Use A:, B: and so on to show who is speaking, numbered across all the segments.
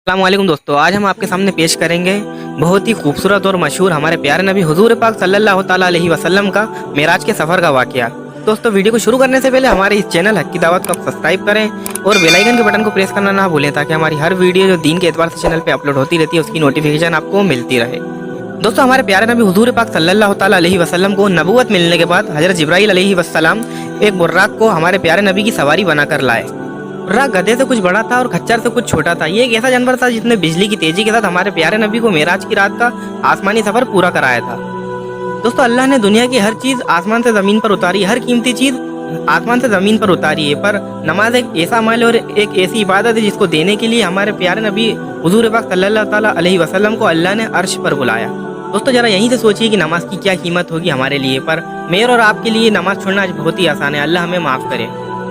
A: अस्सलामुअलैकुम दोस्तों, आज हम आपके सामने पेश करेंगे बहुत ही खूबसूरत और मशहूर हमारे प्यारे नबी हुजूर पाक सल्लल्लाहु ताला अलैहि वसल्लम का मेराज के सफ़र का वाक़या। दोस्तों, वीडियो को शुरू करने से पहले हमारे इस चैनल हक की दावत को आप सब्सक्राइब करें और बेल आइकन के बटन को प्रेस करना ना भूलें ताकि हमारी हर वीडियो जो दीन के एतबार से चैनल पर अपलोड होती रहती है उसकी नोटिफिकेशन आपको मिलती रहे। दोस्तों, हमारे प्यारे नबी हुजूर पाक सल्लल्लाहु ताला अलैहि वसल्लम को नबूवत मिलने के बाद हज़रत जिब्राईल अलैहि वस्सलाम एक बुर्राक को हमारे प्यारे नबी की सवारी बनाकर लाए। बुर्राक गधे से कुछ बड़ा था और खच्चर से कुछ छोटा था। ये एक ऐसा जानवर था जिसने बिजली की तेजी के साथ हमारे प्यारे नबी को मेराज की रात का आसमानी सफर पूरा कराया था। दोस्तों, अल्लाह ने दुनिया की हर चीज आसमान से जमीन पर उतारी, हर कीमती चीज आसमान से जमीन पर उतारी है, पर नमाज एक ऐसा अमल और एक ऐसी इबादत है जिसको देने के लिए हमारे प्यारे नबी हुजूर पाक सल्लल्लाहु ताला अलैहि वसल्लम को अल्लाह ने अर्श पर बुलाया। दोस्तों, जरा यहीं से सोचिए कि नमाज की क्या कीमत होगी हमारे लिए, पर मेरे और आपके लिए नमाज छोड़ना आज बहुत ही आसान है। अल्लाह हमें माफ़ करे।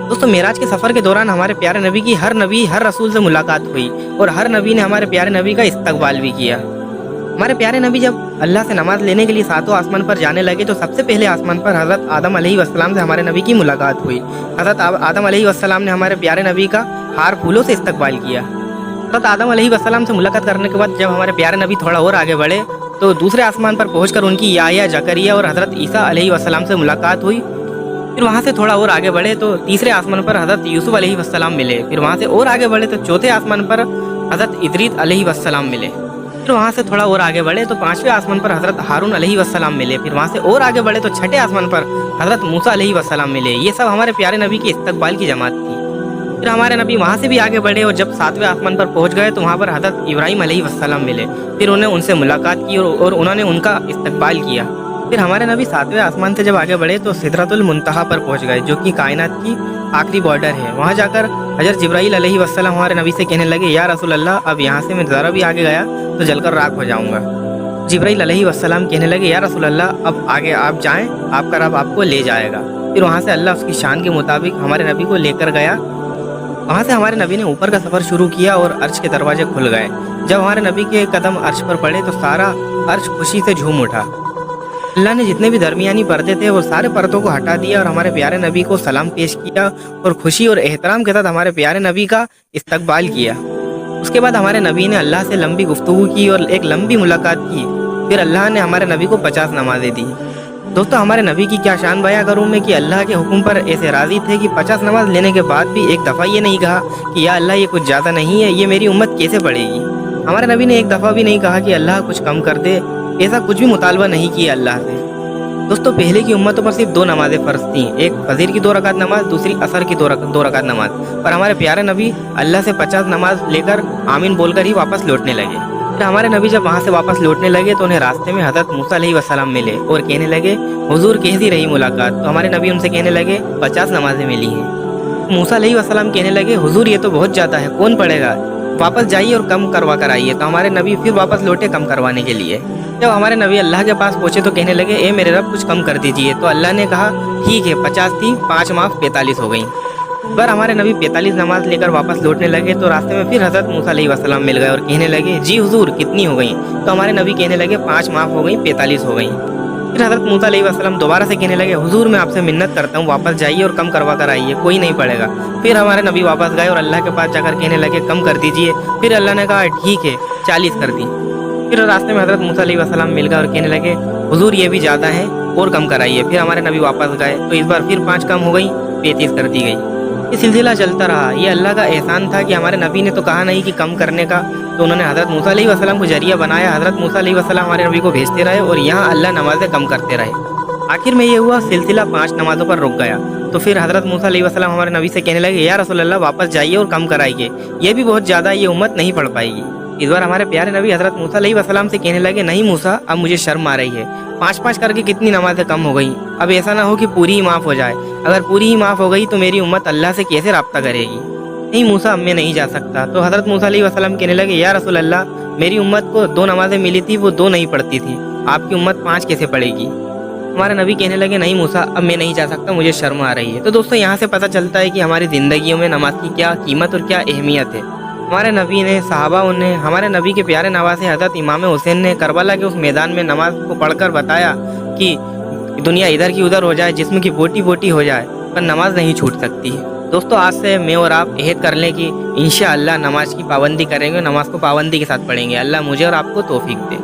A: दोस्तों, मेराज के सफ़र के दौरान हमारे प्यारे नबी की हर रसूल से मुलाकात हुई और हर नबी ने हमारे प्यारे नबी का इस्तकबाल भी किया। हमारे प्यारे नबी जब अल्लाह से नमाज लेने के लिए सातों आसमान पर जाने लगे तो सबसे पहले आसमान पर हज़रत आदम अलैहिस्सलाम से हमारे नबी की मुलाकात हुई। हज़रत आदम अलैहिस्सलाम ने हमारे प्यारे नबी का हार फूलों से इस्तकबाल किया। हज़रत आदम अलैहिस्सलाम से मुलाकात करने के बाद जब हमारे प्यारे नबी थोड़ा और आगे बढ़े तो दूसरे आसमान पर पहुँचकर उनकी याह्या, जकरिया और हज़रत ईसा अलैहिस्सलाम से मुलाकात हुई। फिर वहाँ से थोड़ा और आगे बढ़े तो तीसरे आसमान पर हज़रत यूसुफ अलैहिस्सलाम मिले। फिर वहाँ से और आगे बढ़े तो चौथे आसमान पर हज़रत इदरीस अलैहिस्सलाम मिले। फिर वहाँ से थोड़ा और आगे बढ़े तो पांचवें आसमान पर हज़रत हारून अलैहिस्सलाम मिले। फिर वहाँ से और आगे बढ़े तो छठे आसमान पर हज़रत मूसा अलैहिस्सलाम मिले। ये सब हमारे प्यारे नबी के इस्तकबाल की जमात थी। फिर हमारे नबी वहाँ से भी आगे बढ़े और जब सातवें आसमान पर पहुँच गए तो वहाँ पर हज़रत इब्राहीम अलैहिस्सलाम मिले। फिर उन्हें उनसे मुलाकात की और उन्होंने उनका इस्तकबाल किया। फिर हमारे नबी सातवें आसमान से जब आगे बढ़े तो सिदरतुल मुंतहा पर पहुंच गए, जो कि कायनात की आखिरी बॉर्डर है। वहां जाकर हज़रत जिब्राईल अलैहिस्सलाम हमारे नबी से कहने लगे, या रसूल अल्लाह, अब यहाँ से मैं ज़रा भी आगे गया तो जलकर राख हो जाऊंगा। जिब्राईल अलैहिस्सलाम कहने लगे, या रसूल अल्लाह, अब आगे आप जाएं, आपका रब आपको ले जाएगा। फिर वहाँ से अल्लाह उसकी शान के मुताबिक हमारे नबी को लेकर गया। वहाँ से हमारे नबी ने ऊपर का सफ़र शुरू किया और अर्श के दरवाजे खुल गए। जब हमारे नबी के कदम अर्श पर पड़े तो सारा अर्श खुशी से झूम उठा। अल्लाह ने जितने भी दरमियानी पर्दे थे वो सारे पर्दों को हटा दिया और हमारे प्यारे नबी को सलाम पेश किया और खुशी और एहतराम के साथ हमारे प्यारे नबी का इस्तकबाल किया। उसके बाद हमारे नबी ने अल्लाह से लंबी गुफ्तगू की और एक लंबी मुलाकात की। फिर अल्लाह ने हमारे नबी को 50 नमाजें दी। दोस्तों, हमारे नबी की क्या शान बयां करूँ मैं कि अल्लाह के हुक्म पर ऐसे राज़ी थे कि 50 नमाज लेने के बाद भी एक दफ़ा ये नहीं कहा कि या अल्लाह, ये कुछ ज़्यादा नहीं है, ये मेरी उम्मत कैसे पढ़ेगी। हमारे नबी ने एक दफ़ा भी नहीं कहा कि अल्लाह कुछ कम कर दे, ऐसा कुछ भी मुतालबा नहीं किया अल्लाह से। दोस्तों, पहले की उम्मतों पर सिर्फ 2 नमाजें फ़र्ज थीं, एक फजर की 2 रकात नमाज, दूसरी असर की 2 रकात नमाज। पर हमारे प्यारे नबी अल्लाह से 50 नमाज लेकर आमीन बोलकर ही वापस लौटने लगे। फिर हमारे नबी जब वहाँ से वापस लौटने लगे तो उन्हें रास्ते में हज़रत मूसा अलैहिस्सलाम मिले और कहने लगे, हुजूर कैसी रही मुलाकात। तो हमारे नबी उनसे कहने लगे, 50 नमाजें मिली हैं। मूसा अलैहिस्सलाम कहने लगे, हुजूर ये तो बहुत ज़्यादा है, कौन पढ़ेगा, वापस जाइए और कम करवा कर आइए। तो हमारे नबी फिर वापस लौटे कम करवाने के लिए। जब हमारे नबी अल्लाह के पास पहुँचे तो कहने लगे, ए मेरे रब, कुछ कम कर दीजिए। तो अल्लाह ने कहा, ठीक है, 50 थी, 5 माफ़ 45 हो गई। पर हमारे नबी 45 नमाज लेकर वापस लौटने लगे तो रास्ते में फिर हज़रत मूसा अलैहिस्सलाम मिल गए और कहने लगे, जी हुजूर, कितनी हो गई। तो हमारे नबी कहने लगे, 5 माफ़ हो गई, 45 हो गई। फिर हज़रत मूसा अलैहिस्सलाम दोबारा से कहने लगे, हुजूर, मैं आपसे मिन्नत करता हूँ, वापस जाइए और कम करवा कर आइए, कोई नहीं पड़ेगा। फिर हमारे नबी वापस गए और अल्लाह के पास जाकर कहने लगे, कम कर दीजिए। फिर अल्लाह ने कहा, ठीक है, 40 कर दी। फिर रास्ते में हज़रत मूसा अलैहिस्सलाम मिल गए और कहने लगे, हुजूर, ये भी ज़्यादा है और कम कराइए। फिर हमारे नबी वापस गए तो इस बार फिर 5 कम हो गई, 35 कर दी गई। ये सिलसिला चलता रहा। ये अल्लाह का एहसान था कि हमारे नबी ने तो कहा नहीं कि कम करने का, तो उन्होंने हज़रत मूसा अलैहिस्सलाम को जरिया बनाया। हज़रत मूसा अलैहिस्सलाम हमारे नबी को भेजते रहे और यहाँ अल्लाह नमाजें कम करते रहे। आखिर में ये हुआ, सिलसिला 5 नमाज़ों पर रुक गया। तो फिर हज़रत मूसा अलैहिस्सलाम हमारे नबी से कहने लगे, या रसूल अल्लाह, वापस जाइए और कम कराइए, ये भी बहुत ज़्यादा, ये उम्मत नहीं पढ़ पाएगी। इस बार हमारे प्यारे नबी हज़रत मूसा अलैहिस्सलाम से कहने लगे, नहीं मूसा, अब मुझे शर्म आ रही है, 5-5 करके कितनी नमाजें कम हो गई। अब ऐसा ना हो कि पूरी ही माफ़ हो जाए। अगर पूरी ही माफ़ हो गई तो मेरी उम्मत अल्लाह से कैसे रब्ता करेगी। नहीं मूसा, अब मैं नहीं जा सकता। तो हज़रत मूसा अलैहिस्सलाम कहने लगे, या रसूल अल्लाह, मेरी उम्मत को 2 नमाजें मिली थी, वो 2 नहीं पढ़ती थी, आपकी उम्मत 5 कैसे पढ़ेगी। हमारे नबी कहने लगे, नहीं मूसा, अब मैं नहीं जा सकता, मुझे शर्म आ रही है। तो दोस्तों, यहाँ से पता चलता है कि हमारी ज़िंदगियों में नमाज की क्या कीमत और क्या अहमियत है। हमारे नबी ने, सहाबा ने, हमारे नबी के प्यारे नवासे हज़रत इमाम हुसैन ने करबला के उस मैदान में नमाज को पढ़कर बताया कि दुनिया इधर की उधर हो जाए, जिस्म की बोटी बोटी हो जाए, पर नमाज नहीं छूट सकती। दोस्तों आज से मैं और आप अहद कर लें कि इंशाअल्लाह नमाज की पाबंदी करेंगे, नमाज को पाबंदी के साथ पढ़ेंगे। अल्लाह मुझे और आपको तौफीक दे।